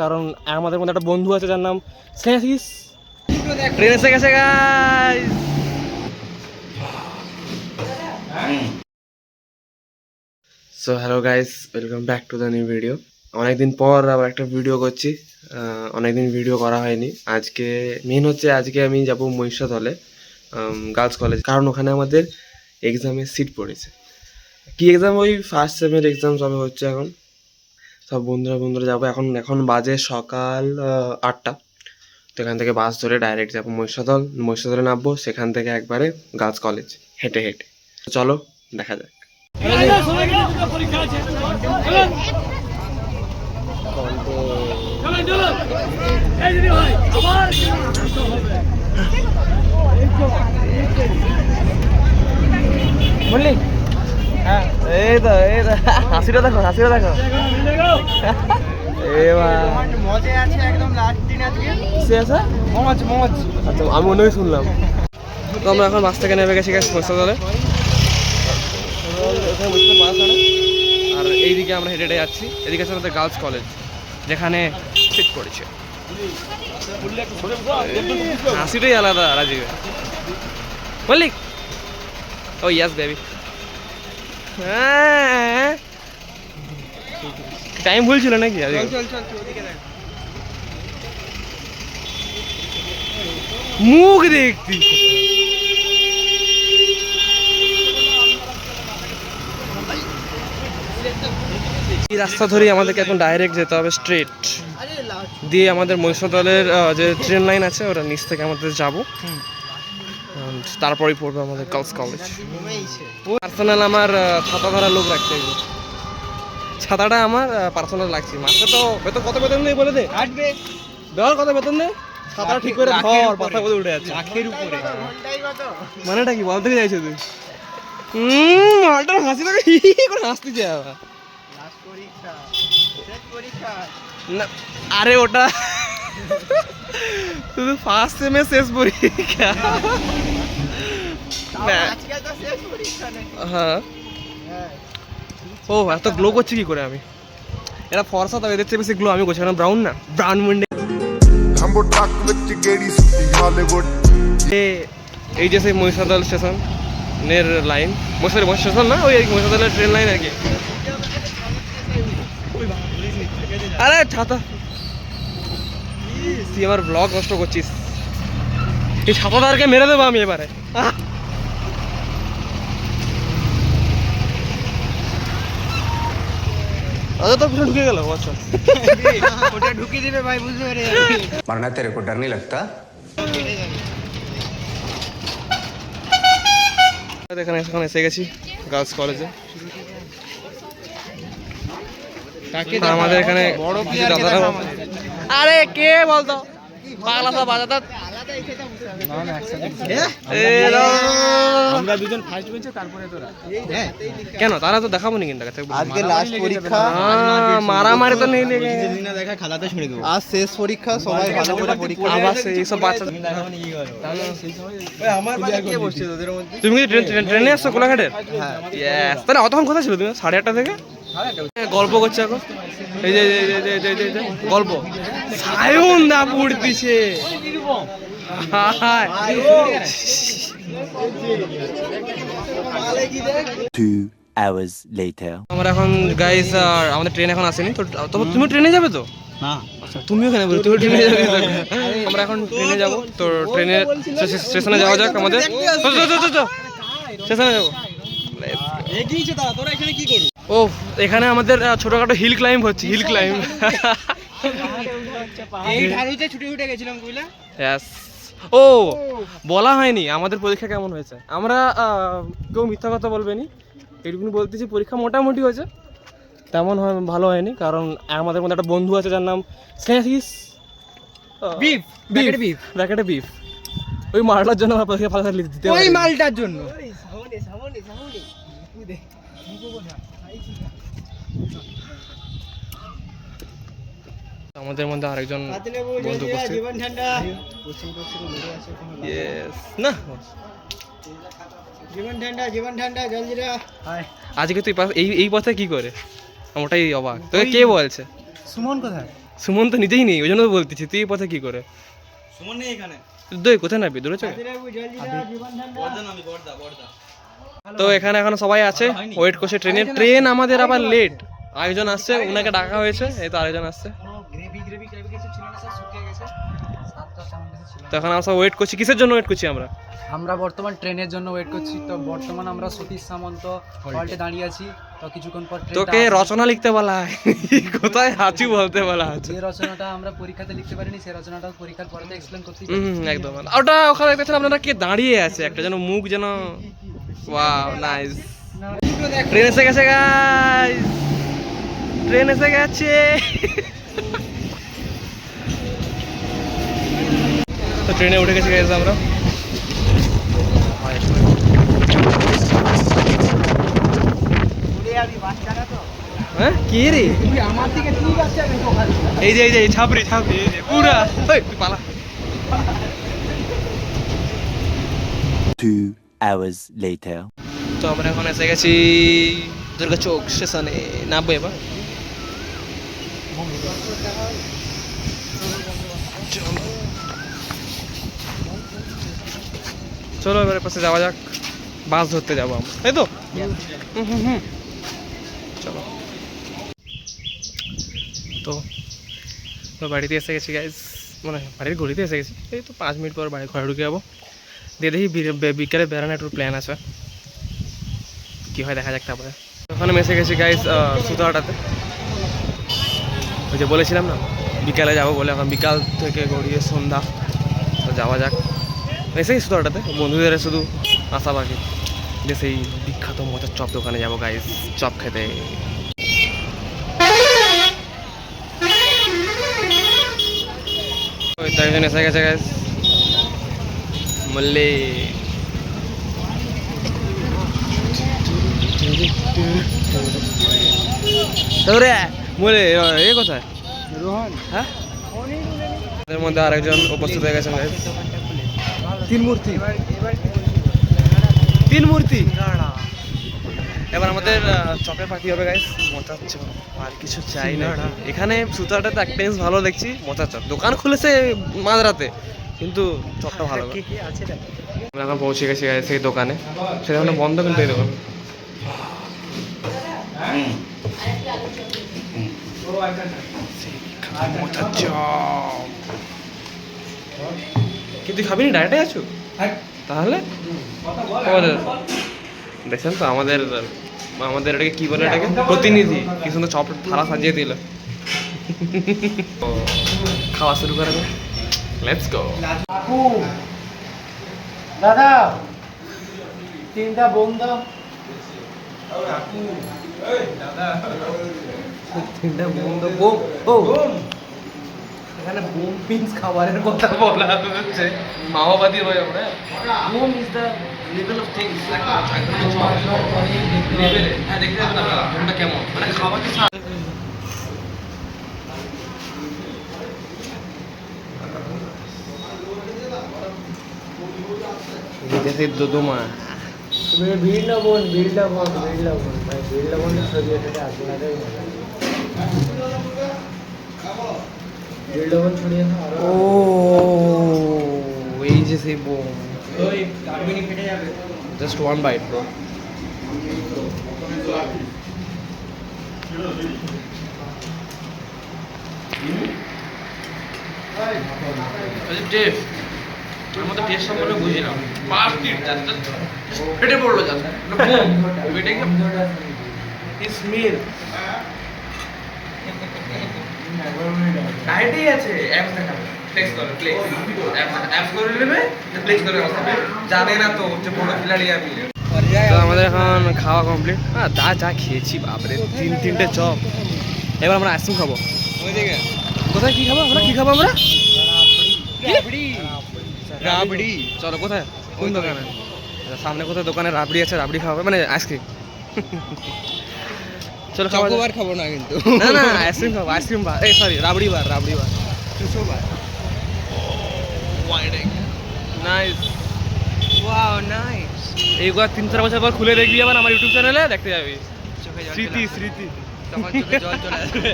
কারণ আমাদের মধ্যে একটা বন্ধু আছে যার নাম স্নেহাশিস। ট্রেন এসে গেছে guys. So hello guys, welcome back to the new video. অনেকদিন পর আবার একটা ভিডিও করছি। অনেকদিন ভিডিও করা হয়নি। আজকে মেন হচ্ছে আজকে আমি যাব মহিষাদলে গার্লস কলেজ, কারণ ওখানে আমাদের এক্সামের সিট পড়েছে। কি এক্সাম? ওই ফার্স্ট সেমের এক্সাম সবে হচ্ছে এখন। সব বন্ধুরা যাবো। এখন বাজে সকাল 8টা। তো এখান থেকে বাস ধরে ডাইরেক্ট যাবো মহিষাদলে নামবো, সেখান থেকে একবারে গার্লস কলেজ হেঁটে হেঁটে। চলো দেখা যাক। বললি হ্যাঁ, এই তো হাসিটা দেখো। আচ্ছা, আমি মনে হয় শুনলাম। তো আমরা এখন বাস থেকে নেমে গেছি মহিষাদলে। আর এইদিকে আমরা হেঁটে যাচ্ছি। এদিকে আছে আমাদের গার্লস কলেজ, যেখানে সিট পড়েছে। হাসিটাই আলাদা রাজীব। বললি ও ইয়াস বেবি। হ্যাঁ, টাইম ভুল ছিল নাকি? মুখ দেখতি এই রাস্তা ধরেই আমাদেরকে এখন ডাইরেক্ট যেতে হবে, স্ট্রেট দিয়ে আমাদের মহিষাদলের যে ট্রেন লাইন আছে ওটা নিচ থেকে আমাদের যাবো। তারপরেই পড়বে আমাদের গার্লস কলেজ। পার্সোনাল আমার ছাতা ধরা লোক রাখতে হবে। ছাতাটা আমার পার্সোনাল লাগছে। মাসে তো বেতন কত বেতন নেই বলে দে। দেওয়ার কত বেতন নেই? ছাতাটা ঠিক করে ধর, পাতা বলে উঠে যাচ্ছে আখের উপরে। মানেটা কি বলতে চাইছো তুই? মালটার হাসি লাগে, হি করে হাসতেছে আবার। না আরে ওটা শুধু ফার্স্ট সেমে শেষ পরীক্ষা। হ্যাঁ, ও এত গ্লো করছি কি করে আমি? এরা ফর্সা, তবে এদের চেয়ে বেশি গ্লো আমি করছি, কারণ ব্রাউন না, ব্রাউন মুন্ডে। এই যে সেই মহিষাদল স্টেশনের লাইন, মহিষাদল স্টেশন না, ওই মহিষাদলের ট্রেন লাইন আর কি। আরে ছাতা, তুই আমার ব্লগ নষ্ট করছিস। এই ছাতাদারকে মেরে দেবো আমি এবারে। तो ढुके गल। अच्छा, ওটা ঢুকে দিবে ভাই, বুঝতে পেরে যাবে। মারনা तेरे को डर नहीं लगता? দেখেন এখন এসে গেছি গার্লস কলেজে। আমাদের এখানে বড় দাদারা। আরে কে বলতো পাগলা সব বাজাতা? আমরা দুজন ফার্স্ট বেঞ্চে, তারপরে তোরা। কেন তারা তো দেখাবো নি কিন্তু আজকে লাস্ট পরীক্ষা, মারামারি তো নেই লেগে না দেখা খালাতে ছুড়ে দেব। আজ শেষ পরীক্ষা, সবাই ভালো করে পরীক্ষা। আবার এই সব বাচ্চা আমার বাড়ি কে বসছে তোদের মধ্যে? তুমি কি ট্রেনে আসছো কোলাঘাটের? হ্যাঁ, ইয়েস। তাহলে অতক্ষণ কোথায় ছিল তুমি? 8:30 থেকে গল্প করছে এখন। এই যে গল্প সায়ন দা পড়তিছে। আমরা এখন গাইস, আমাদের ট্রেন এখন আসেনি তো। তুমি ট্রেনে যাবে তো? না, তুমিও কেন বলো? তুমি ট্রেনে যাবে? আমরা এখন ট্রেনে যাবো তো। ট্রেনের স্টেশনে যাওয়া যাক আমাদের। স্টেশনে যাবো। ও এখানে আমাদের ছোটখাটো হিল ক্লাইম্ব হচ্ছে। হিল ক্লাইম্ব ও বলা হয়নি আমাদের পরীক্ষা কেমন হয়েছে। আমরা কেউ মিথ্যা কথা বলবে নি, এইটুকুনি বলতেছি। পরীক্ষা মোটামুটি হয়েছে, তেমন ভালো হয়নি। কারণ আমাদের মধ্যে একটা বন্ধু আছে যার নাম স্নেহাশিস। বিফ ওই মালটার জন্য আমরা পরীক্ষা ভালো দিতে, ওই মালটার জন্য। আমাদের মধ্যে আরেকজন বন্ধু না। আজকে তুই এই পথে কি করে? ওটাই অবাক। তোকে কে বলছে? সুমন কোথায়? সুমন তো নিজেই নেই, ওই জন্য তো বলতেছি তুই এই পথে কি করে। সুমন নেই এখানে। তুই কোথায় নাবি, দূরে চলে। তো এখানে এখন সবাই আছে, ওয়েট করছে ট্রেনের। ট্রেন আমাদের আবার লেট, আরেকজন আসছে, ওনাকে ডাকা হয়েছে, এই তো আরেকজন আসছে। তো এখন আমরা সব ওয়েট করছি, কিসের জন্য ওয়েট করছি আমরা? আমরা বর্তমান ট্রেনের জন্য ওয়েট করছি। তো বর্তমান আমরা সতীশ সামন্ত হল্টে দাঁড়িয়ে আছি। তো কিছুক্ষণ পর তোকে রচনা লিখতে বলা হয়, কোথায় আছি বলতে বলা আছে। যে রচনাটা আমরা পরীক্ষাতে লিখতে পারিনি সেই রচনাটা পরীক্ষার পরে এক্সপ্লেন করতে একদম। ওটা ওখানে দেখছেন আপনারা, কে দাঁড়িয়ে আছে, একটা যেন মুখ যেন, ওয়াও নাইস। ট্রেন এসে গেছে গাইস, ট্রেন এসে গেছে। তো ট্রেনে উঠে গেছি গাইস আমরা। হ্যাঁ কি রে, এই যে ছাপড়ি ছাপড়ি, এই যে পুরা, ওই তুই পালা। 2 hours later. তো আমরা এখন এসে গেছি দুর্গাচক স্টেশনে, নামবো এবার। চলো এবারে পাশে যাওয়া যাক, বাস ধরতে যাবো আমরা, তাই তো। চলো। তো বাড়িতে এসে গেছি গাইজ, মানে বাড়ির গড়িতে এসে গেছি। এই তো 5 মিনিট পর বাড়ি ঘরে ঢুকে যাবো। দিয়ে দেখি বিকালে বেড়ানো একটু প্ল্যান আছে, কী হয় দেখা যাক। তারপরে ওখানে এসে গেছি গাইজ সুতাহাটাতে, ওই যে বলেছিলাম না বিকালে যাবো বলে। এখন বিকাল থেকে গড়িয়ে সন্ধ্যা, তো যাওয়া যাক। এসে গেছি সুতাহাটাতে, বন্ধুদের শুধু আসা বাকি। যে সেই বিখ্যাত মজার চপ দোকানে যাবো গাইজ, চপ খেতে। ওই তো একজন এসে গেছে গাইজ, মল্লি। তারপরে বলে এ কোথায় রোহন? হ্যাঁ, এর মধ্যে আরেকজন উপস্থিত হয়ে গেছেন গাইজ, তিন মূর্তি। এবার আমাদের চপের পার্টি হবে গাইজ, মজার চপ, আর কিছু চাই না। এখানে সুতাটাতে একটা জিনিস ভালো দেখছি, মজার চপ। দোকান খুলেছে মাঝরাতে, কিন্তু চপটা ভালো। আমরা এখন পৌঁছে গেছি গাইজ সেই দোকানে, সেটা এখন বন্ধ, কিন্তু এই দোকান মজার চপ। কিন্তু খাবি নি, ডায়েটে আছো তাহলে? দেখছেন তো আমাদের এটাকে কি বলে, এটাকে প্রতিনিধি, কি সুন্দর চপ থালা সাজিয়ে দিল। খাওয়া শুরু করে দেবো, লেটস গো। দাদা 3টা বোম দাও। 3টা বোম দাও। বোম, ও এখানে বোম মিন্স খাবারের কথা বলা হচ্ছে, মাওবাদী নয় আমরা। Bomb is the level of things, লেভেলে। হ্যাঁ দেখতে যাবেন আপনারা বোমটা কেমন, মানে খাবার কি। जैसे दो माँ ভিড় লবণ ভাই, ভিড় লবণের ছবি এটাতে আসবে না রে। ভিড় লবণ ছড়িয়ে না। ও এই যে সেই বোম, ওই কার্বিনি ফেটে যাবে। Just one bite bro. Taste, আমার মতো টেস্ট সম্পর্কে বুঝি না, ফেটে পড়লো জাস্ট বোম, ফেটে গেল। স্মেল ডায়েটেই আছে, অ্যাপস দেখাবে, ফ্লেক্স করে, ফ্লেক্স অ্যাপস করে নেবে, ফ্লেক্স করে বসাবে। জানে না তো যে বড় খিলাড়ি আমি। তো আমাদের এখন খাওয়া কমপ্লিট। হ্যাঁ যা খেয়েছি বাপরে, 3টে চপ। এবার আমরা আইসক্রিম খাবো। ওইদিকে কোথায় কি খাবো আমরা, রাবড়ি। চলো কোথায়, কোন দোকানে? সামনে কোথায় দোকানে রাবড়ি আছে, রাবড়ি খাওয়া, মানে আইসক্রিম। চলো চকোবার খাবো না কিন্তু, না আইসক্রিম খাবো, আইসক্রিম বার, এই sorry rabri bar. Nice, wow nice. এইগুলো 3-4 বছর পর খুলে দেখবি আবার আমার ইউটিউব চ্যানেলে, দেখতে যাবি। চোখে জল স্মৃতি তখন চোখে জল চলে আসবে।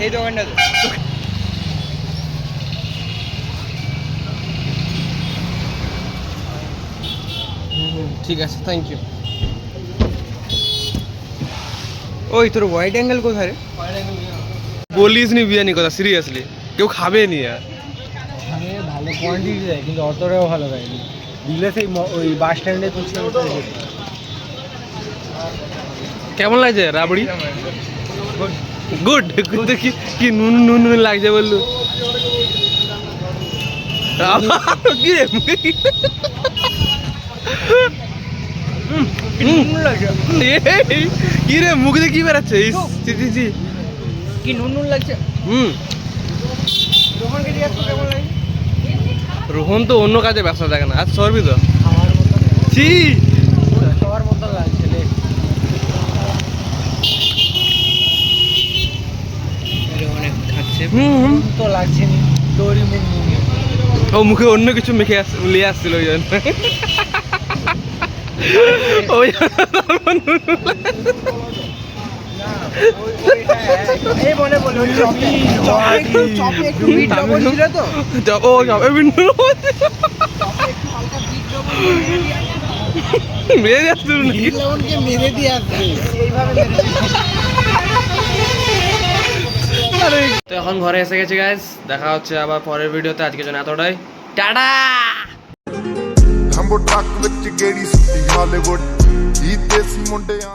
এই দোকানটা ঠিক আছে, থ্যাংক ইউ। ওই তোর ওয়াইড অ্যাঙ্গেল কোথায় রে? বলিস নি বিরিয়ানি কথা, সিরিয়াসলি কেউ খাবে নি আর। ভালো কোয়ান্টিটি দেয় কিন্তু অতটাও ভালো দেয়নি, দিলে সেই ওই বাস স্ট্যান্ডে তুলছিলাম। কেমন লাগছে রাবড়ি? গুড। কি কি নুন নুন নুন লাগছে বললু? কি রে মুখে কি? কি রে মুখ দিয়ে কি বেরাচ্ছে? কি নুন নুন লাগছে। রোহনকে জিজ্ঞাসা করো কেমন লাগে। রোহন তো অন্য কাজে ব্যস্ত থাকে না, আজ সরবি তো। আমার মতো ছি, সবার মতো লাগছে রে। অনেক খাচ্ছে তো লাগছে নি তোরই মুখ মুখে। ও মুখে অন্য কিছু মেখে নিয়ে আসছিল ওই জন্য। ওই এই বলে বলে ওই চপে একটু বিট লবণ ছিল তো। ও যাবে বিন্দু মেরে যাচ্ছিল নাকি? লবণকে মেরে দিয়ে আসবে এইভাবে তো এখন ঘরে এসে গেছি গাইস, দেখা হচ্ছে আবার পরের ভিডিওতে। আজকের জন্য এতটাই, টাটা। ਹੰਬੋ ਟਰੱਕ ਵਿੱਚ ਗੇੜੀ ਸੁੱਟੀ ਹਾਲੀਵੁੱਡ ਹੀ ਦੇਸੀ ਮੁੰਡਿਆਂ